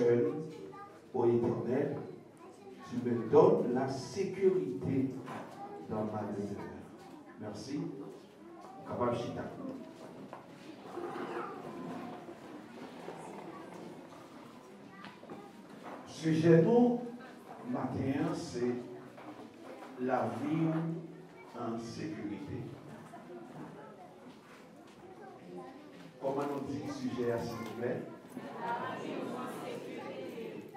seul, ô Éternel, tu me donnes la sécurité dans ma demeure. Merci. Capable Chita. Sujet nous, matin, c'est la vie en sécurité. Comment on dit sujet, s'il vous plaît? La vie en sécurité.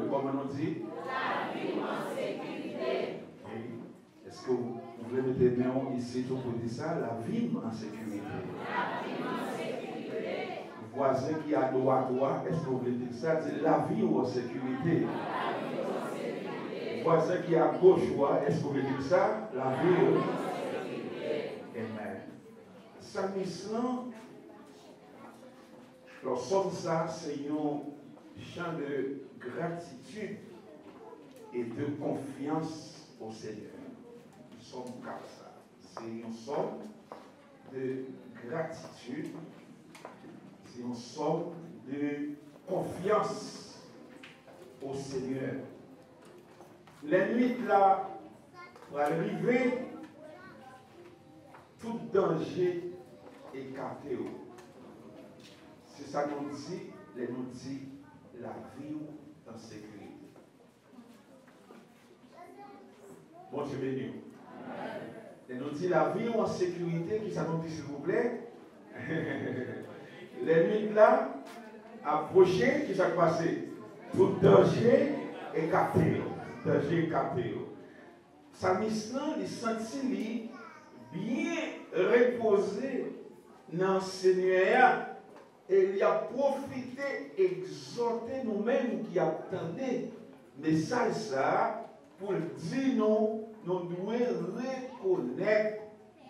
Comment on dit? La vie en sécurité. Est-ce que vous voulez mettre les mains ici pour dire ça? La vie en sécurité. La vie en sécurité. Le voisin qui a dos à toi, est-ce que vous voulez dire ça? C'est la vie en sécurité. La vie en sécurité. Le voisin qui est à gauche, est-ce que vous voulez dire ça? La vie en sécurité. Amen. Psalmiste, lorsque ça, c'est un chant de gratitude et de confiance au Seigneur. Nous sommes comme ça. C'est un somme de gratitude, c'est un somme de confiance au Seigneur. La nuit là, pour arriver, tout danger écarté. C'est ça qu'on dit, nous dit la vie en sécurité. Bon Dieu béni. Et nous dit la vie en sécurité, qui ça nous dit s'il vous plaît? Les nuits là, approcher, qui s'est passé? Tout danger écarté. Danger écarté. Psalmiste, il sentit bien reposé dans le Seigneur. Et il a profité, exhorter nous-mêmes qui attendaient message ça pour dire nous devons reconnaître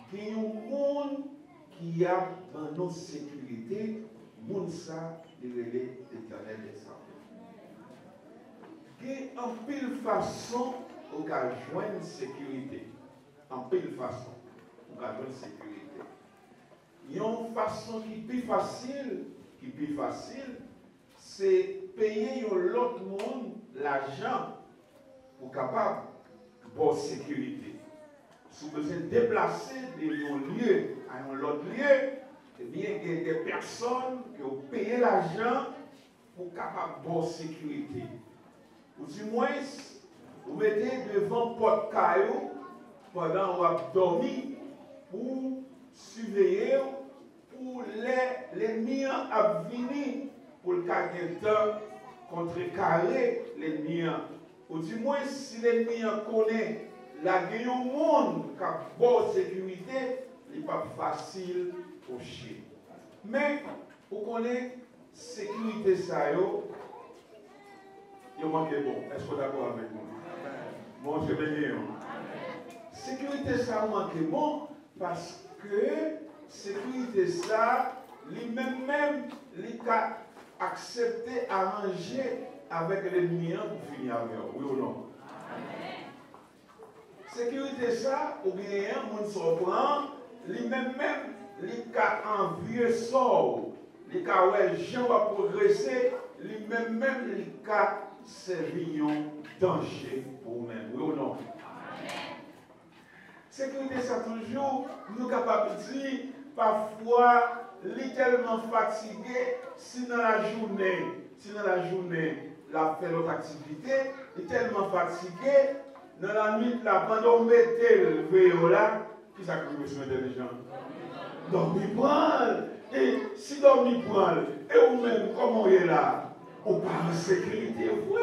qu'il y a un monde qui a dans notre sécurité, monde ça, il est l'éternel des armées. Il y a en pile façon on peut joindre sécurité. En pile façon on peut joindre sécurité. Il y a une façon qui est plus facile, c'est payer l'autre monde l'argent pour capable de bonne sécurité. Si vous besoin de déplacer de un lieu à un autre lieu, eh bien, il y a des personnes qui ont payé l'argent pour capable de bonne sécurité. Ou du moins, vous mettez devant porte caillou pendant que vous avez dormi pour surveiller pour l'ennemi à venir pour le cas de temps contrecarrer l'ennemi. Ou du moins, si l'ennemi connaît la guerre au monde qui a bonne sécurité, il n'est pas facile au chien. Mais, vous connaissez sécurité ça, il manque bon. Est-ce que vous êtes d'accord avec moi? Bon, je vais dire. Sécurité ça manque bon parce que sécurité ça, lui-même, il a accepté, arrangé avec l'ennemi pour finir avec eux. Oui ou non? Amen. Sécurité ça, ou bien, mon surprend, lui-même, il a envié sort, il a ouais, Jean va progresser, lui-même, il a servi un danger pour vous-même. Oui ou non? Amen. Sécurité ça, toujours, nous sommes capables de dire, parfois, littéralement fatigué, si dans la journée, la fait l'autre activité, il est tellement fatigué, dans la nuit, là, pendant qu'on mettait le vélo là, qui ça que vous mettez les gens? Dormir poil. Et si dormir poil, et vous-même, comment vous êtes là? On parle de sécurité, oui.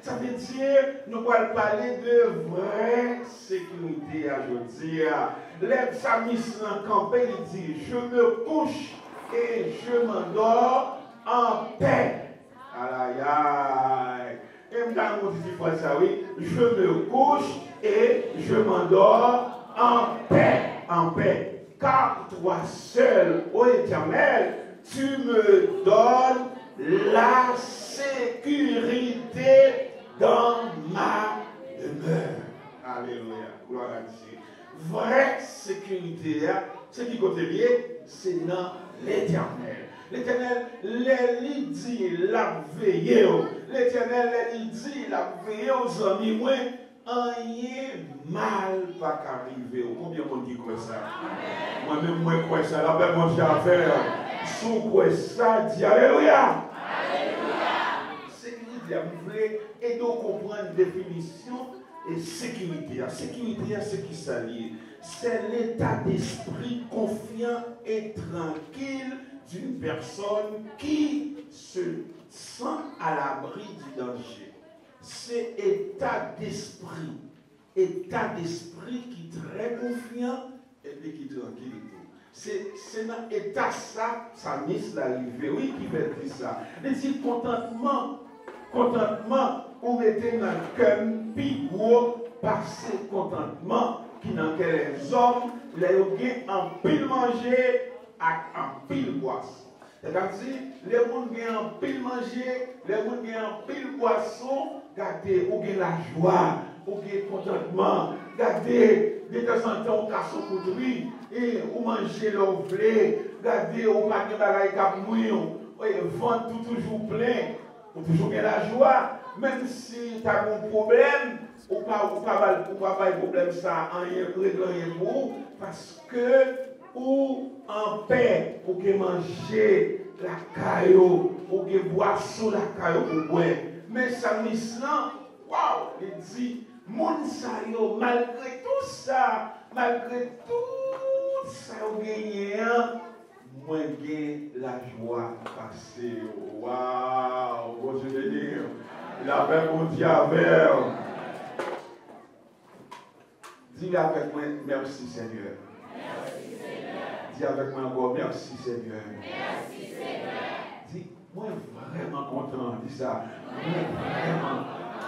Ça veut dire, nous allons parler de vraie sécurité à aujourd'hui. Les psalmistes en campagne, il dit, je me couche et je m'endors en paix. Aïe aïe. Et maintenant, on dit ça, oui, je me couche et je m'endors en paix. En paix. Car toi seul, ô Éternel, tu me donnes la sécurité dans ma demeure. Alléluia. Gloire à Dieu. Vraie sécurité, ce qui côté lié, c'est dans l'Éternel. L'Éternel, il dit, la veille. L'Éternel, il dit, la veille aux amis, moi, rien mal pas qu'arriver. Combien de monde dit quoi ça? Moi-même, moi, quoi ça? La paix, mon Dieu, à faire. Sous quoi ça? Dis Alléluia. C'est qu'il dit, vous voulez, et donc comprendre une définition et sécurité. La sécurité, c'est qui s'allie. C'est l'état d'esprit confiant et tranquille d'une personne qui se sent à l'abri du danger. C'est état d'esprit qui est très confiant et puis qui est tranquille. C'est dans l'état ça mise l'arrivée, oui, qui veut dire ça. Mais si contentement, on mettait dans le cœur, puis gros, passer contentement, qui dans les hommes, les gens en pile manger, en pile boisson. C'est-à-dire, les gens qui ont en pile manger, les gens qui ont en pile boisson, regardez, ou la joie, ou le contentement, regardez, de temps en temps, on casse au couturier, et on mange l'ouvrier, regardez, on pas de bagaille qui mouillent, vent tout toujours plein, ou toujours la joie, même si tu as un problème, ou pas de problème ça, rien pour parce que ou en paix, ou que manger la caillou, ou que boire sous la caillou pour boire. Mais ça m'islam, waouh, il dit, mon sayo, malgré tout ça, vous gagnez, moi j'ai la joie passée. Waouh, bon je veux dire, la paix mon Dieu avec. Dis avec moi, merci Seigneur. Merci Seigneur. Dis avec moi encore, merci Seigneur. Merci Seigneur. Dis, moi vraiment content, dis ça. Moi vraiment.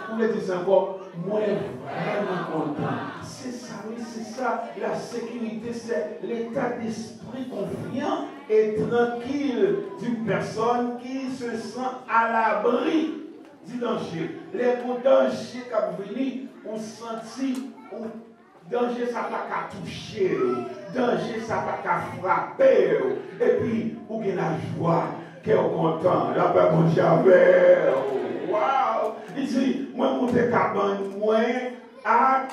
Vous voulez dire ça encore? Moi vraiment content. C'est ça, oui, c'est ça. La sécurité, c'est l'état d'esprit confiant et tranquille d'une personne qui se sent à l'abri du danger. Les dangers qui viennent, on sentit, danger, ça n'a pas qu'à toucher. Danger, ça n'a pas qu'à frapper. Et puis, vous avez la joie, qui est content. La paix, mon Dieu, waouh! Il dit, moi, mon cabane, moi, à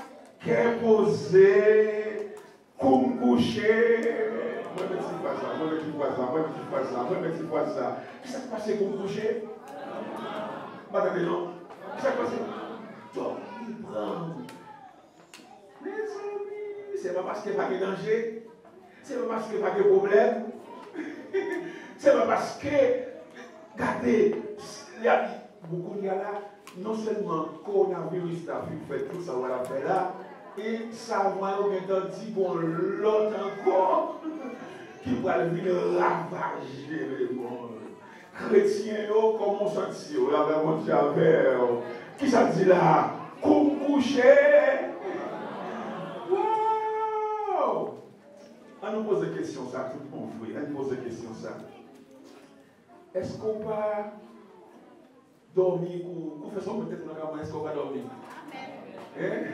qu'est posé, comme coucher. Moi, je ne dis pas ça. Qu'est-ce qui s'est passé comme coucher? Madame, non. Qu'est-ce qui s'est passé? Dormir. Mes amis, c'est pas parce qu'il n'y a pas de danger, c'est pas parce qu'il n'y a pas de problème, c'est pas parce que, regardez, il y a beaucoup de gens là, non seulement le coronavirus a fait tout ça, on l'a fait là, et ça va dit qu'on l'autre encore, qui va venir ravager le monde. Chrétiens, comment on sentit, la vraiment j'avais, qui ça dit là, coucher. On nous pose des questions, ça, tout le monde, oui. On nous pose des questions, ça. Est-ce qu'on va dormir ou faire ça peut-être dans la est-ce qu'on va dormir? Amen.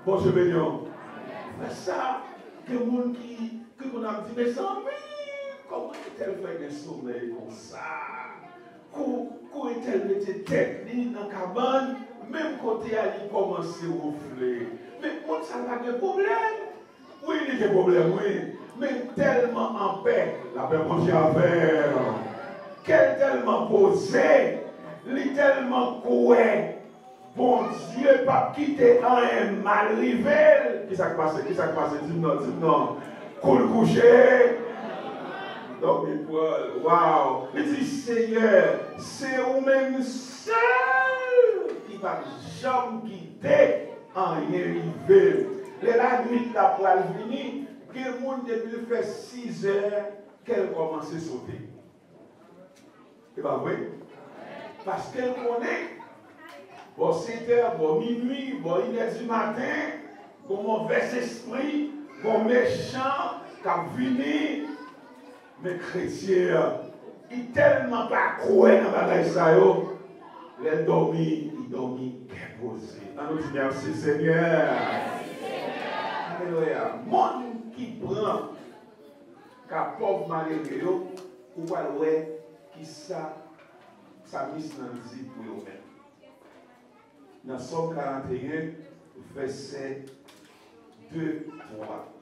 Bon, je vais dire. C'est ça, que le monde qui qu'on a dit, mais sans comment est-elle fait des sommeil comme ça? Comment est-elle mettait tête dans la cabane, même côté elle commence à ronfler. Mais moi, ça n'a pas de problème. Oui, il y a des problèmes, oui. Mais tellement en paix, la paix mon Dieu a fait. Qu'elle tellement posée, il est tellement coué. Bon Dieu, pas quitter un mal rivé. Qui s'est passé? Dis-moi. Cool couché. Donc, waouh. Il dit, Seigneur, c'est vous-même seul qui va jamais quitter un rivé. La nuit, la poêle venue, que le monde depuis fait 6 heures qu'elle commence à sauter. C'est pas vrai? Parce qu'elle connaît, bon 7 heures, bon minuit, bon 1h du matin, bon mauvais esprit, bon méchant, qui a venu, mais chrétien, il n'est tellement pas croyé dans la bagaille ça, il dormi, qu'est posé. On nous dit merci Seigneur. Alléluia. Monde qui prend, qu'à pauvre malheureux, ou va ouais qui ça mise dans le dit pour eux-mêmes. Dans Somme 41, verset 2, 3.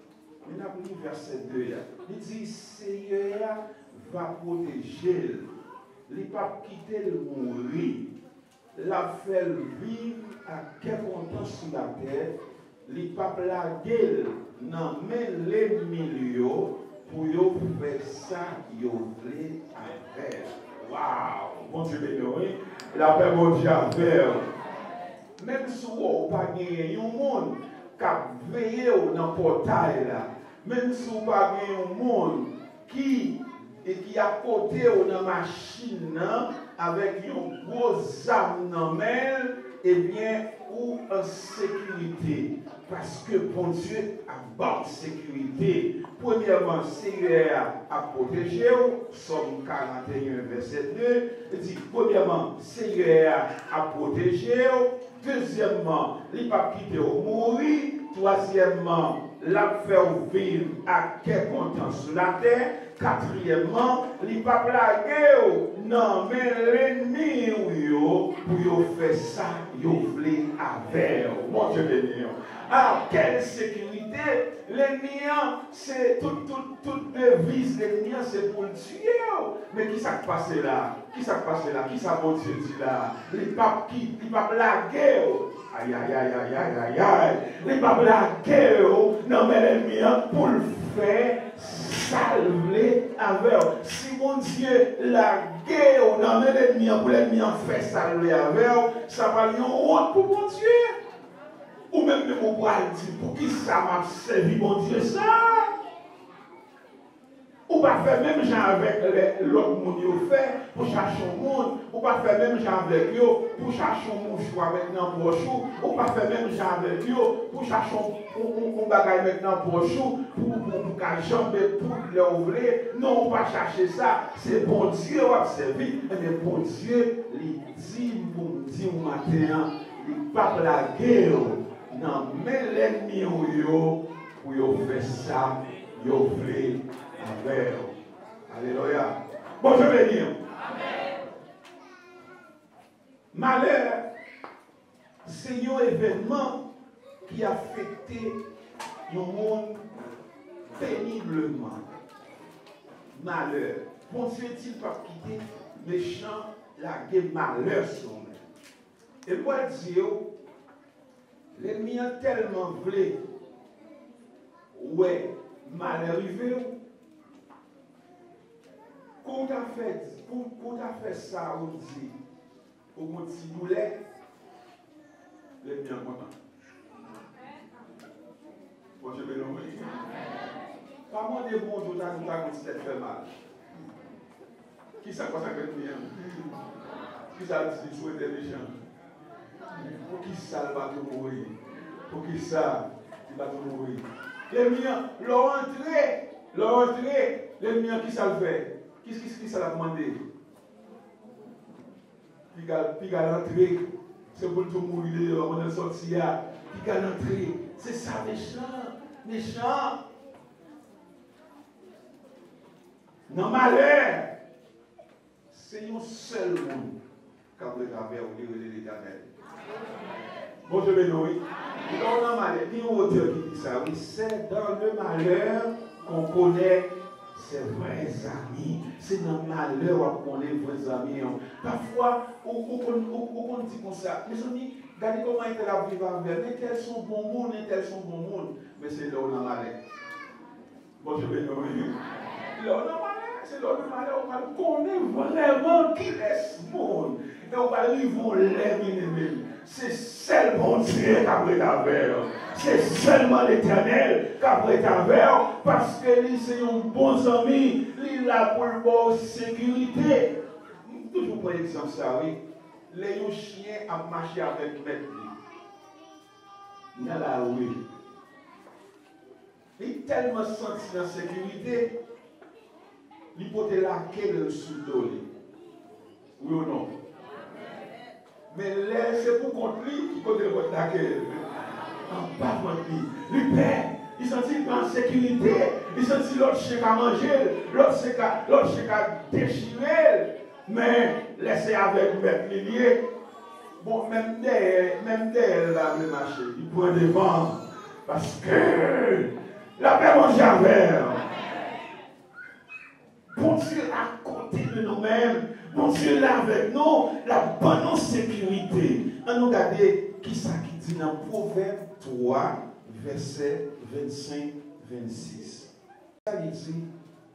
Maintenant, pour le verset 2, il dit Seigneur va protéger, il ne va pas quitter le mourir, la faire vivre à quel content sur la terre, il ne va pas blaguer, non, mais les milieux pour faire ça, ils voulaient faire. Waouh! Bon Dieu béni, la paix, mon Dieu, avec. Même si vous n'avez pas gagné un monde qui a veillé dans le portail, même si vous n'avez pas gagné un monde qui a côté dans la machine avec une grosse arme dans la main, eh bien, ou en sécurité. Parce que bon Dieu a bonne sécurité. Premièrement, Seigneur a protégé, Somme 41, verset 2. Il dit, premièrement, Seigneur a protégé. Deuxièmement, il n'a pas quitté au mourir. Troisièmement, l'a fait vivre à quel content sur la terre. Quatrièmement, il n'a pas blagué. Non, mais l'ennemi, pour faire ça, il voulait avec. Mon Dieu béni. Alors, quelle sécurité? L'ennemi, c'est toute devise, l'ennemi, c'est pour le tuer. Mais qui s'est passé là? Qui s'est passé là? Qui s'est mon Dieu dit là? Les papes qui, les papes blagués. Aïe, aïe, aïe, aïe, aïe, aïe, aïe. Les papes blagués. Non, mais l'ennemi, pour le faire, salver avec. Si mon Dieu l'a guerre, non, mais l'ennemi, pour l'ennemi, fait salver avec, ça va lui en honte pour mon Dieu. Ou même mon bras dit, pour qui ça m'a servi, mon Dieu, ça? Ou pas faire même gens avec l'autre monde fait pour chercher un monde. Ou pas faire même gens avec eux pour chercher un mouchoir maintenant pour chou. Ou pas faire même gens avec eux pour chercher un bagage maintenant pour chou. Pour qu'un jambe pour l'ouvrir. Non, on va chercher ça. C'est bon Dieu qui a servi. Mais bon Dieu, il dit pour me dire au matin, il ne pas blaguer. Non, mais l'ennemi pour faire ça, il ouvre. Amen. Alléluia. Bon, je vais dire. Malheur, c'est un événement qui a affecté le monde péniblement. Malheur. Bon Dieu dit pas quitter méchant, la guerre malheur sur nous. Et moi, Dieu, l'ennemi a tellement voulu, ouais, mal arrivé. Quand on a fait ça, on dit, pour mon petit boulet, l'ennemi est content. Bon, je vais le dire. Pas moi des bons jours, nous avons fait mal. Qui ça passe avec l'ennemi? Qui ça dit souhaiter des gens? Pour qui ça va tout mourir? Pour qui ça il va tout mourir? L'ennemi, leur entrée, l'ennemi qui ça le fait? Qui ça l'a demandé? Puis à l'entrée, c'est pour tout mourir, on est sorti là. Puis à l'entrée, c'est ça, méchant. Non, malheur, c'est un seul monde qui a préservé au niveau de l'Éternel. Bon, je vais nous. On a malheur. Il y a un auteur qui dit ça. Oui, c'est dans le malheur qu'on connaît ses vrais amis. C'est dans le malheur qu'on connaît les vrais amis. Parfois, on dit comme ça. Mes amis, regardez comment ils la vivent avec. Mais tels sont bons monde, mais c'est là où on a malheur. Bon, je vais nous. Là, on a malheur. C'est là où on connaît vraiment qui est ce monde. Et on va arriver l'aimer. C'est seulement Dieu qui a préservé. C'est seulement l'Éternel qui a préservé. Parce que lui, c'est un bon ami. Il a pour une sécurité. Toujours pour exemple, ça, oui. Les chiens ont marché avec maître. Dans la rue. Il est tellement senti dans la sécurité. Il peut te laquer le sous-dos. Oui ou non? Mais c'est pour contre lui qui peut te laquer. En bas de lui. Lui père, il sentit en sécurité, il sentit l'autre chèque à manger, l'autre chèque à déchirer, mais laissez avec mettre les liés. Bon, même derrière là, le marché, il prend devant, parce que la paix mange avec. Bon Dieu à côté de nous-mêmes, bon Dieu là avec nous, la bonne sécurité. On nous regarde qui ça qui dit dans Proverbe 3, verset 25-26. Ça dit,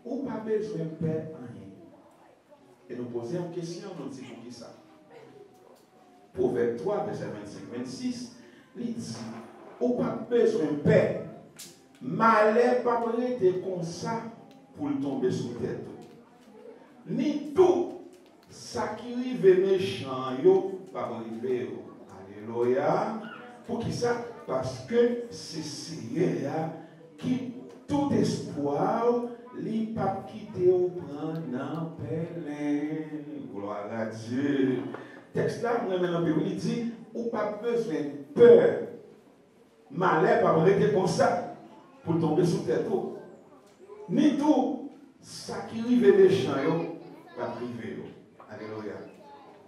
ou pas besoin de paix en rien. Et nous posons une question, nous disons qui ça. Proverbe 3, verset 25-26, il dit, ou pas besoin de paix. Malheur pas été comme ça pour tomber sous tête. Ni tout ça qui arrive méchant, yo, pas arriver. Alléluia. Pour qui ça? Parce que c'est Seigneur qui tout espoir, li pas quitter au prendre dans Pélin. Gloire à Dieu. Texte là, moi maintenant il dit, ou pas besoin de peur. Malheur pas arrêter comme ça pour tomber sous tête. Ni tout ça qui arrive méchant, yo, pas priver. Alléluia.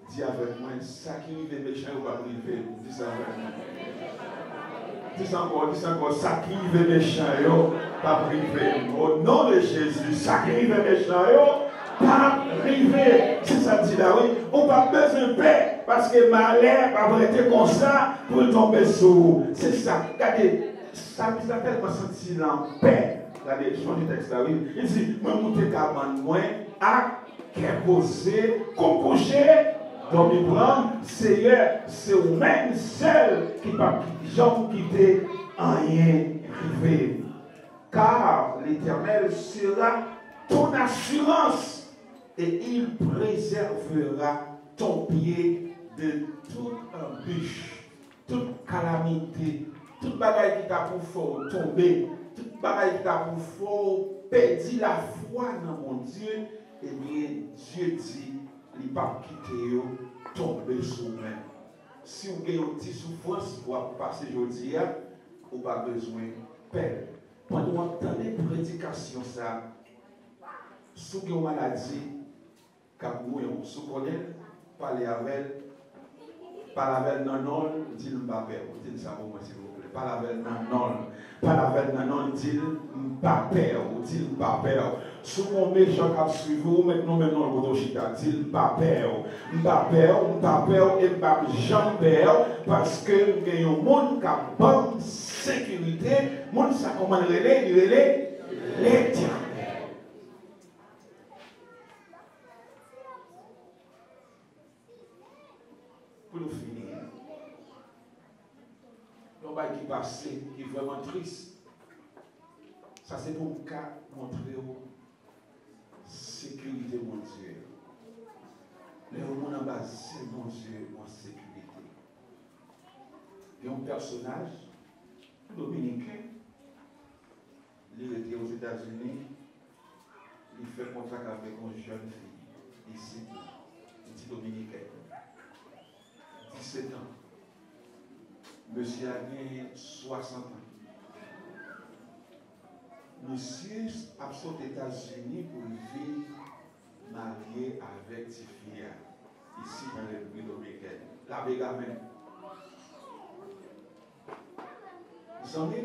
Dis avec moi, ça qui arrive méchant, yo, pas priver. Dis ça avec moi. Dis encore, ça qui arrive méchant, yo, pas priver. Au nom de Jésus, ça qui arrive méchant, yo, pas priver. C'est ça dit là, oui. On n'a pas besoin de paix parce que malheur va être comme ça pour tomber sous. C'est ça. Regardez, ça tellement senti en paix. Regardez, je change le texte là, oui. Il dit, moi, monter cabane, moi, à posé, composer, dormir prendre, Seigneur, c'est vous-même seul qui va quitter en rien privé. Car l'Éternel sera ton assurance et il préservera ton pied de toute embûche, toute calamité, toute bagaille qui t'a pour tomber, toute bagaille qui t'a pour perdre la foi dans mon Dieu. Et bien, Dieu dit, il ne va pas quitter, tomber sur vous-même. Si vous avez une petite souffrance, vous passer aujourd'hui, vous n'avez pas besoin de paix. Pendant que vous entendez la prédication, ça, si vous avez une maladie, quand vous connaissez, parlez avec elle, non, dites-le pas peur. Dites ça pour moi, s'il vous plaît. Parlez avec non, dites-le pas peur. Dites-le pas peur. Si mon méchant qui suivi, maintenant, le Bodochita, dites-le pas peur. Pas peur, et pas jamais peur, parce que il y a un monde qui a bonne sécurité, le monde qui a comment l'éternel. Pour nous finir, l'homme qui passe, qui est vraiment triste, ça c'est pour nous montrer la sécurité, mon Dieu. Le monde en bas, c'est mon Dieu, en sécurité. Il y a un personnage dominicain, il était aux États-Unis, il fait contact avec une jeune fille, ici, une petite dominicaine. 17 ans. Monsieur a gagné 60 ans. Monsieur a sauté aux États-Unis pour vivre marié avec ses filles ici dans la République dominicaine. La Béga même. Vous savez,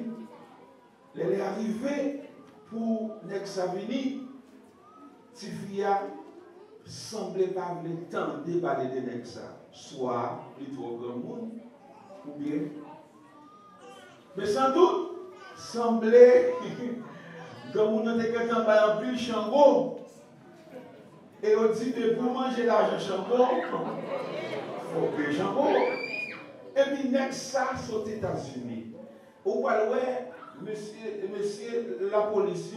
elle est arrivée pour Nexavini. Ses filles semblait pas le temps de parler de Nexa. Soit plutôt au grand monde, ou bien. Mais sans doute, semblait que vous n'avez qu'un peu de chango. Et on dit que pour manger l'argent chango, il faut payer chango. Et puis, Nexa sont aux États-Unis. Au Palais, monsieur, la police,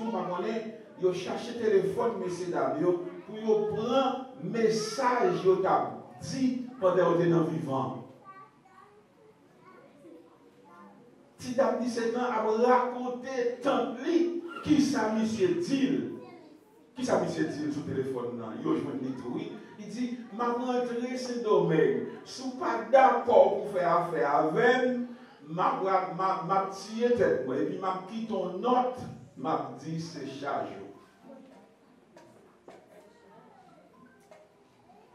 ils ont cherché le téléphone, monsieur Davio, pour prendre message, dit pendant que vous êtes vivant. Si vous avez 17 ans, à raconter tant de qui ça monsieur dit. Qui ça monsieur dit sur le téléphone? Il dit, ma rentrée c'est domaine. Si vous n'êtes pas d'accord pour faire affaire avec, m'a tiré tête, et puis m'a quitté ton note, m'a dit c'est charge.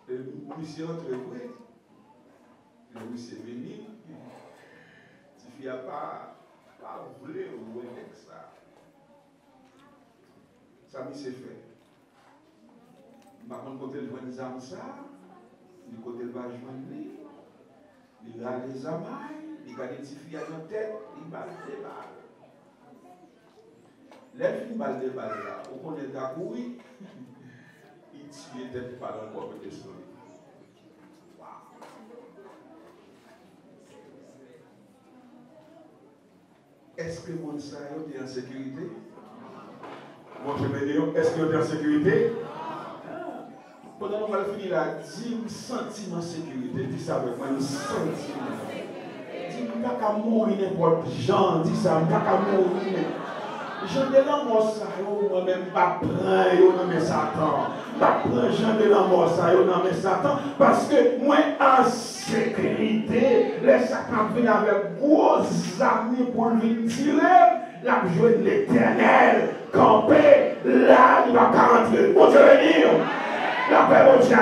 Et monsieur entre oui, le monsieur est venu, tu n'as pas voulu jouer avec ça. Ça m'y s'est fait. Par contre, côté le joint ça, du côté le va joindre lui, il a les amailles, il a des petites filles à notre tête, il va des balles. Les filles balles des balles là, on connaît Dakoui, il tire tête par le corps de l'esprit. Est-ce que mon saint est en sécurité? Mon chemin, est-ce qu'il est en sécurité? Pendant qu'on va finir là, dis-moi sentiment de sécurité. Dis ça avec moi, un sentiment. Dis-moi, je ne pas mourir n'importe Jean. Dis ça, je ne pas mourir. Je ne l'amour ça, moi-même, pas prendre, non mais Satan. Pas prendre Jean de l'amour ça, non mais Satan. Parce que moi, en sécurité, les Satan viennent avec gros amis pour lui tirer. La joie de l'éternel, camper, là, il va rentrer. Mon Dieu, venir. La paix, mon Dieu,